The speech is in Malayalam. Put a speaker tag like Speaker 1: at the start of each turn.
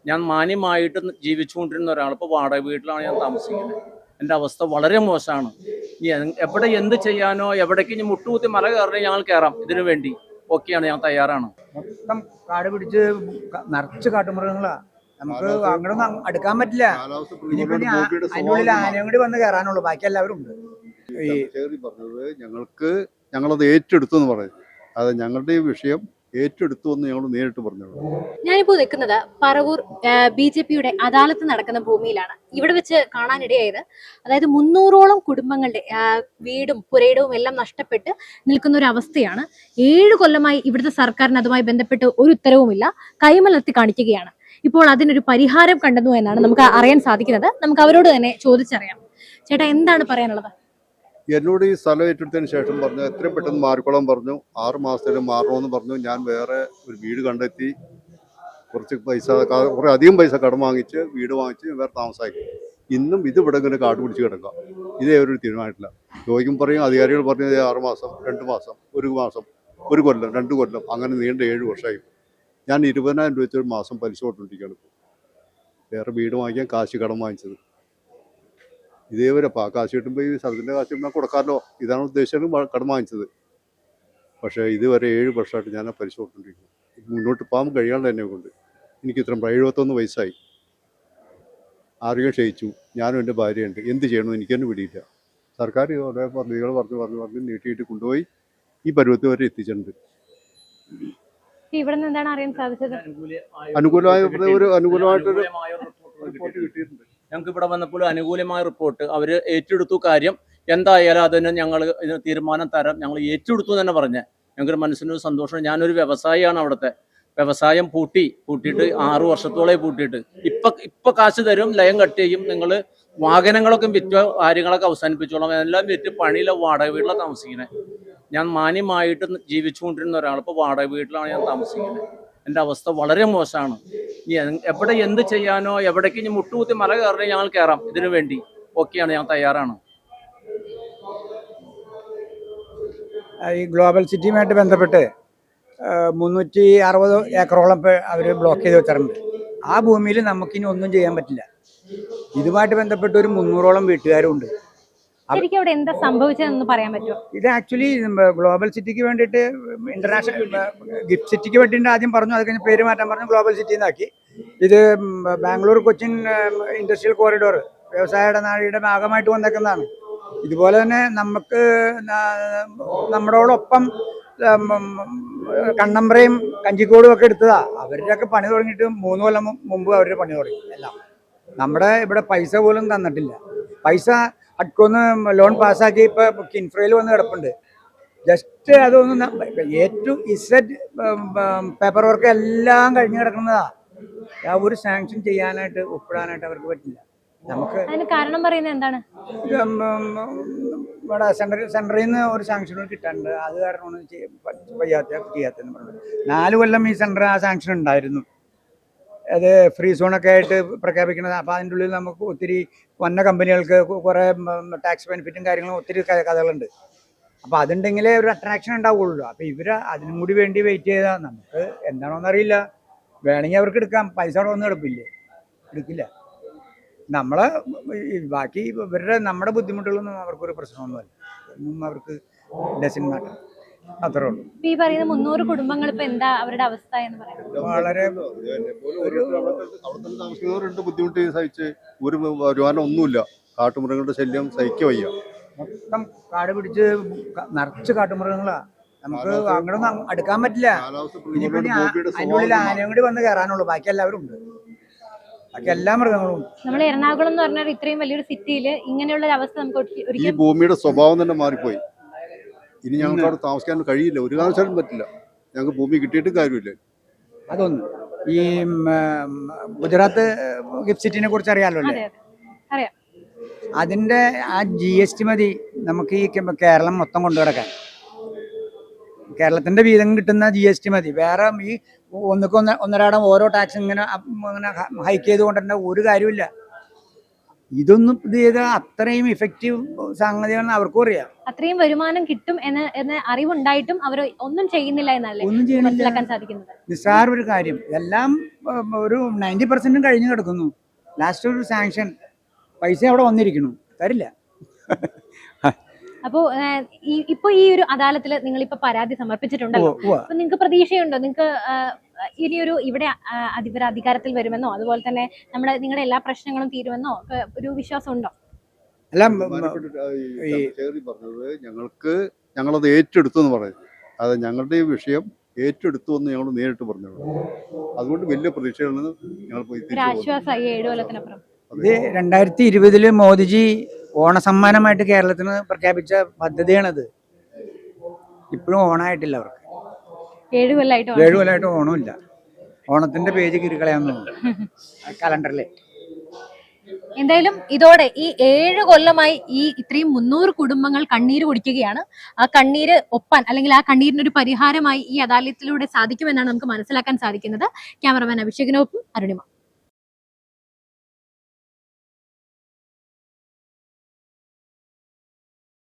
Speaker 1: ഞാൻ മാന്യമായിട്ട് ജീവിച്ചുകൊണ്ടിരുന്ന ഒരാൾ ഇപ്പോൾ വാടക വീട്ടിലാണ് ഞാൻ താമസിക്കുന്നത്. എൻ്റെ അവസ്ഥ വളരെ മോശമാണ്. ഇനി എവിടെ എന്ത് ചെയ്യാനോ എവിടേക്ക് ഇനി മുട്ടുകുത്തി മല കയറണേ ഞങ്ങൾ കയറാം. ഇതിനു വേണ്ടി ഓക്കെയാണ്, ഞാൻ തയ്യാറാണ്.
Speaker 2: മൊത്തം കാട് പിടിച്ച് നിറച്ച് കാട്ടുമൃഗങ്ങളാ. നമുക്ക് അങ്ങോട്ടൊന്നും അടുക്കാൻ പറ്റില്ല. ഇനിയിപ്പോ അതിനുള്ളിൽ ആനയും കൂടി വന്ന് കയറാനുള്ളൂ, ബാക്കി എല്ലാവരും ഉണ്ട്.
Speaker 3: പറഞ്ഞത് ഞങ്ങളത് ഏറ്റെടുത്തു എന്ന് പറയും. അത് ഞങ്ങളുടെ ഈ വിഷയം ഏറ്റെടുത്തു എന്ന് ഞങ്ങൾ നേരിട്ട് പറഞ്ഞോളൂ.
Speaker 4: ഞാനിപ്പോ നിൽക്കുന്നത് പറവൂർ BJPയുടെ അദാലത്ത് നടക്കുന്ന ഭൂമിയിലാണ്. ഇവിടെ വെച്ച് കാണാനിടയായത്, അതായത് 300ഓളം കുടുംബങ്ങളുടെ വീടും പുരയിടവും എല്ലാം നഷ്ടപ്പെട്ട് നിൽക്കുന്ന ഒരു അവസ്ഥയാണ്. 7 കൊല്ലമായി ഇവിടുത്തെ സർക്കാരിന് അതുമായി ബന്ധപ്പെട്ട് ഒരു ഉത്തരവുമില്ല, കൈമലർത്തി കാണിക്കുകയാണ്. ഇപ്പോൾ അതിനൊരു പരിഹാരം കണ്ടെന്നു എന്നാണ് നമുക്ക് അറിയാൻ സാധിക്കുന്നത്. നമുക്ക് അവരോട് തന്നെ ചോദിച്ചറിയാം. ചേട്ടാ, എന്താണ് പറയാനുള്ളത്?
Speaker 3: എന്നോട് ഈ സ്ഥലം ഏറ്റെടുത്തതിന് ശേഷം പറഞ്ഞു എത്രയും പെട്ടെന്ന് മാറിക്കോളാൻ പറഞ്ഞു. 6 മാസത്തിന് മാറണമെന്ന് പറഞ്ഞു. ഞാൻ വേറെ ഒരു വീട് കണ്ടെത്തി, കുറച്ച് കുറേ അധികം പൈസ കടം വാങ്ങിച്ച് വീട് വാങ്ങിച്ച് വേറെ താമസമാക്കി. ഇന്നും ഇത് ഇവിടെ ഇങ്ങനെ കാട് പിടിച്ച് കിടക്കാം. ഇതേ ഒരു തീരുമാനമായിട്ടില്ല. ചോദിക്കും പറയും, അധികാരികൾ പറഞ്ഞത് 6 മാസം, 2 മാസം, 1 മാസം, 1 കൊല്ലം, 2 കൊല്ലം, അങ്ങനെ നീണ്ട 7 വർഷമായി. ഞാൻ 20,000 രൂപ വെച്ച് ഒരു മാസം പലിശ കൊണ്ടിരിക്കുകയാണ്. വേറെ വീട് വാങ്ങിക്കാൻ കാശ് കടം വാങ്ങിച്ചത്. ഇതേവരെ കാശ് കിട്ടുമ്പോൾ ഈ സ്ഥലത്തിൻ്റെ കാശ് കിട്ടുമ്പോൾ കൊടുക്കാമല്ലോ, ഇതാണ് ഉദ്ദേശിച്ചത് കടം വാങ്ങിച്ചത്. പക്ഷേ ഇതുവരെ 7 വർഷമായിട്ട് ഞാൻ പലിശ കൊടുത്തുകൊണ്ടിരിക്കുന്നു. മുന്നോട്ട് പോകാൻ കഴിയാണ്ട് എന്നെ കൊണ്ട്. എനിക്ക് ഇത്രയും 71 വയസ്സായി. ആരോഗ്യം ക്ഷയിച്ചു. ഞാനും എൻ്റെ ഭാര്യയുണ്ട്. എന്ത് ചെയ്യണമെന്ന് എനിക്ക് തന്നെ പിടിയില്ല. സർക്കാർ ഓരോ പദ്ധതികൾ പറഞ്ഞ് നീട്ടിയിട്ട് കൊണ്ടുപോയി ഈ പരുവത്തിൽ വരെ എത്തിച്ചിട്ടുണ്ട്.
Speaker 4: ഇവിടെ നിന്ന് എന്താണ് അറിയാൻ സാധിച്ചത്?
Speaker 3: അനുകൂലമായിട്ടൊരു റിപ്പോർട്ട് കിട്ടിയിട്ടുണ്ട്.
Speaker 1: ഞങ്ങൾക്ക് ഇവിടെ വന്നപ്പോൾ അനുകൂലമായ റിപ്പോർട്ട് അവർ ഏറ്റെടുത്തു. കാര്യം എന്തായാലും അതിന് ഞങ്ങൾ തീരുമാനം തരാം, ഞങ്ങൾ ഏറ്റെടുത്തു തന്നെ പറഞ്ഞ് ഞങ്ങൾക്ക് മനസ്സിനൊരു സന്തോഷം. ഞാനൊരു വ്യവസായിയാണ്. അവിടുത്തെ വ്യവസായം പൂട്ടിയിട്ട് 6 വർഷത്തോളം പൂട്ടിയിട്ട് ഇപ്പം കാശ് തരും, ലയം കട്ട് ചെയ്യും, നിങ്ങൾ വാഹനങ്ങളൊക്കെ വിറ്റ് കാര്യങ്ങളൊക്കെ അവസാനിപ്പിച്ചോളാം, എല്ലാം വിറ്റ് പണിയിലെ വാടക വീട്ടിലാണ് താമസിക്കുന്നത്. ഞാൻ മാന്യമായിട്ട് ജീവിച്ചുകൊണ്ടിരുന്ന ഒരാൾ ഇപ്പോൾ വാടക വീട്ടിലാണ് ഞാൻ താമസിക്കുന്നത്. എൻ്റെ അവസ്ഥ വളരെ മോശമാണ്. ഇനി എവിടെ എന്ത് ചെയ്യാനോ എവിടേക്ക് ഇനി മുട്ടുകുത്തി മല കയറണേ ഞങ്ങൾ കയറാം. ഇതിനു വേണ്ടി ഓക്കെയാണ്, ഞാൻ തയ്യാറാണ്.
Speaker 2: ഈ ഗ്ലോബൽ സിറ്റിയുമായിട്ട് ബന്ധപ്പെട്ട് 360 ഏക്കറോളം അവർ ബ്ലോക്ക് ചെയ്ത് വെച്ചിട്ടുണ്ട്. ആ ഭൂമിയിൽ നമുക്കിനി ഒന്നും ചെയ്യാൻ പറ്റില്ല. ഇതുമായിട്ട് ബന്ധപ്പെട്ട് ഒരു 300ഓളം വീട്ടുകാരും ഉണ്ട്.
Speaker 4: ശരിക്കും അവിടെ എന്താ സംഭവിച്ചതെന്ന് പറയാൻ പറ്റുമോ?
Speaker 2: ഇത് ആക്ച്വലി ഗ്ലോബൽ സിറ്റിക്ക് വേണ്ടിയിട്ട് ഇന്റർനാഷണൽ ഗിഫ്റ്റ് സിറ്റിക്ക് വേണ്ടിയിട്ട് ആദ്യം പറഞ്ഞു, അത് കഴിഞ്ഞ് പേര് മാറ്റാൻ പറഞ്ഞു, ഗ്ലോബൽ സിറ്റി എന്നാക്കി. ഇത് ബാംഗ്ലൂർ കൊച്ചിൻ ഇൻഡസ്ട്രിയൽ കോറിഡോർ വ്യവസായ നാഴിയുടെ ഭാഗമായിട്ട് വന്നേക്കുന്നതാണ്. ഇതുപോലെ തന്നെ നമുക്ക് നമ്മളോടൊപ്പം കണ്ണമ്പ്രയും കഞ്ചിക്കോടും ഒക്കെ എടുത്തതാ. അവരുടെയൊക്കെ പണി തുടങ്ങിയിട്ട് 3 കൊല്ലം മുമ്പ് അവരുടെ പണി തുടങ്ങി. എല്ലാം നമ്മുടെ ഇവിടെ പൈസ പോലും തന്നിട്ടില്ല. പൈസ അഡ്കോന്ന് ലോൺ പാസ്സാക്കി ഇപ്പോൾ കിൻഫ്രയിൽ വന്ന് കിടപ്പുണ്ട്. ജസ്റ്റ് അതൊന്ന് A-Z പേപ്പർ വർക്ക് എല്ലാം കഴിഞ്ഞ് കിടക്കുന്നതാ. ഒരു സാങ്ഷൻ ചെയ്യാനായിട്ട് ഒപ്പിടാനായിട്ട് അവർക്ക് പറ്റില്ല. നമുക്ക്
Speaker 4: കാരണം പറയുന്നത് എന്താണ്?
Speaker 2: ഇവിടെ സെൻറ്ററിൽ നിന്ന് ഒരു സാങ്ഷൻ കിട്ടാനുണ്ട്. അത് കാരണമാണ് ചെയ്യാത്തതെന്ന് പറഞ്ഞത്. 4 കൊല്ലം ഈ സെൻറ്റർ ആ സാങ്ഷൻ ഉണ്ടായിരുന്നു. അത് ഫ്രീ സോണൊക്കെ ആയിട്ട് പ്രഖ്യാപിക്കുന്നത്. അപ്പോൾ അതിൻ്റെ ഉള്ളിൽ നമുക്ക് ഒത്തിരി വന്ന കമ്പനികൾക്ക് കുറേ ടാക്സ് ബെനിഫിറ്റും കാര്യങ്ങളും ഒത്തിരി കഥകളുണ്ട്. അപ്പോൾ അതുണ്ടെങ്കിലേ ഒരു അട്രാക്ഷൻ ഉണ്ടാവുള്ളൂ. അപ്പോൾ ഇവർ അതിനും കൂടി വേണ്ടി വെയിറ്റ് ചെയ്താൽ നമുക്ക് എന്താണോന്നറിയില്ല. വേണമെങ്കിൽ അവർക്ക് എടുക്കാം, പൈസ അവിടെ ഒന്നും എടുക്കില്ല. നമ്മളെ ബാക്കി നമ്മുടെ ബുദ്ധിമുട്ടുകളൊന്നും അവർക്കൊരു പ്രശ്നമൊന്നുമല്ല. ഒന്നും അവർക്ക് ഡസൻ മാറ്റർ, അത്രേ ഉള്ളൂ.
Speaker 4: ഈ പറയുന്ന 300 കുടുംബങ്ങൾ ഇപ്പൊ എന്താ അവരുടെ അവസ്ഥ എന്ന് പറയുന്നത്?
Speaker 2: വളരെ
Speaker 3: താമസിക്കുന്നവരുണ്ട്, ബുദ്ധിമുട്ട് സഹിച്ച് ഒരു വരുമാനം ഒന്നുമില്ല. കാട്ടുമൃഗങ്ങളുടെ ശല്യം സഹിക്കുക വയ്യ.
Speaker 2: മൊത്തം കാട് പിടിച്ച് നിറച്ച് കാട്ടുമൃഗങ്ങളാ. നമുക്ക് അങ്ങോട്ടൊന്നും അടുക്കാൻ പറ്റില്ല. ഇനിയിപ്പോ അതിനുള്ളിൽ ആനയും കൂടി വന്ന് കയറാനുള്ളൂ, ബാക്കി എല്ലാവരും ഉണ്ട്. ബാക്കി എല്ലാ മൃഗങ്ങളും.
Speaker 4: നമ്മൾ എറണാകുളം എന്ന് പറഞ്ഞാൽ ഇത്രയും വലിയൊരു സിറ്റിയിൽ ഇങ്ങനെയുള്ള ഒരു അവസ്ഥ നമുക്ക്
Speaker 3: ഈ ഭൂമിയുടെ സ്വഭാവം തന്നെ മാറിപ്പോയി. ഇനി ഞങ്ങൾക്ക് അവിടെ താമസിക്കാൻ കഴിയില്ല, ഒരു കാരണവശാലും പറ്റില്ല. ഞങ്ങൾക്ക് ഭൂമി കിട്ടിയിട്ടും കാര്യമില്ല.
Speaker 2: അതൊന്നും ഈ ഗുജറാത്ത് ഗിഫ്റ്റ് സിറ്റിനെ കുറിച്ച് അറിയാമല്ലോ അല്ലേ? അതിൻ്റെ ആ GST മതി നമുക്ക് ഈ കേരളം മൊത്തം കൊണ്ടു കിടക്കാൻ. കേരളത്തിൻ്റെ വീതം കിട്ടുന്ന GST മതി. വേറെ ഈ ഒന്നരാടം ഓരോ ടാക്സ് ഇങ്ങനെ ഹൈക്ക് ചെയ്ത് കൊണ്ടിരുന്ന ഒരു കാര്യമില്ല. ഇതൊന്നും ഇത് ചെയ്താൽ അത്രയും ഇഫക്റ്റീവ് സംഗതികളെന്ന് അവർക്കും അറിയാം.
Speaker 4: അത്രയും വരുമാനം കിട്ടും എന്ന് അറിവുണ്ടായിട്ടും അവർ ഒന്നും ചെയ്യുന്നില്ല എന്നല്ലേ
Speaker 2: ഒന്നും ചെയ്യണില്ല.
Speaker 4: മനസ്സിലാക്കാൻ സാധിക്കുന്നത്.
Speaker 2: നിസ്സാര ഒരു കാര്യം. എല്ലാം ഒരു 90% കഴിഞ്ഞു കിടക്കുന്നു. ലാസ്റ്റ് ഒരു സാങ്ഷൻ പൈസ അവിടെ വന്നിരിക്കുന്നു, തരില്ല.
Speaker 4: അപ്പോ ഇപ്പൊ ഈ ഒരു അദാലത്തിൽ നിങ്ങൾ ഇപ്പൊ പരാതി സമർപ്പിച്ചിട്ടുണ്ടല്ലോ. അപ്പൊ നിങ്ങൾക്ക് പ്രതീക്ഷയുണ്ടോ? നിങ്ങൾക്ക് ഇനിയൊരു ഇവിടെ ഇവർ അധികാരത്തിൽ വരുമെന്നോ അതുപോലെ തന്നെ നിങ്ങളുടെ എല്ലാ പ്രശ്നങ്ങളും തീരുമെന്നോ ഒരു വിശ്വാസം ഉണ്ടോ?
Speaker 2: അല്ല,
Speaker 3: പറഞ്ഞത് ഞങ്ങളത് ഏറ്റെടുത്തു എന്ന് പറയും. അത് ഞങ്ങളുടെ ഈ വിഷയം ഏറ്റെടുത്തു എന്ന് ഞങ്ങൾ നേരിട്ട് പറഞ്ഞു. അതുകൊണ്ട് വലിയ പ്രതീക്ഷകളാണ് ഞങ്ങൾ പോയി.
Speaker 4: ആശ്വാസമായി 7 കൊല്ലത്തിനപ്പുറം.
Speaker 2: ഇത് 2020 മോദിജി ഓണസമ്മാനമായിട്ട് കേരളത്തിന് പ്രഖ്യാപിച്ച പദ്ധതിയാണത്. ഇപ്പോഴും ഓണായിട്ടില്ല അവർക്ക്.
Speaker 4: 7 കൊല്ലമായിട്ട്
Speaker 2: ഓണമില്ല. ഓണത്തിന്റെ പേജ് കിരിക്കളയാന്ന് കലണ്ടറിലെ.
Speaker 4: എന്തായാലും ഇതോടെ ഈ 7 കൊല്ലമായി ഈ ഇത്രയും 300 കുടുംബങ്ങൾ കണ്ണീര് കുടിക്കുകയാണ്. ആ കണ്ണീര് ഒപ്പാൻ അല്ലെങ്കിൽ ആ കണ്ണീരിനൊരു പരിഹാരമായി ഈ അദാലത്തിലൂടെ സാധിക്കുമെന്നാണ് നമുക്ക് മനസ്സിലാക്കാൻ സാധിക്കുന്നത്. ക്യാമറമാൻ അഭിഷേകിനൊപ്പം അരുണിമ.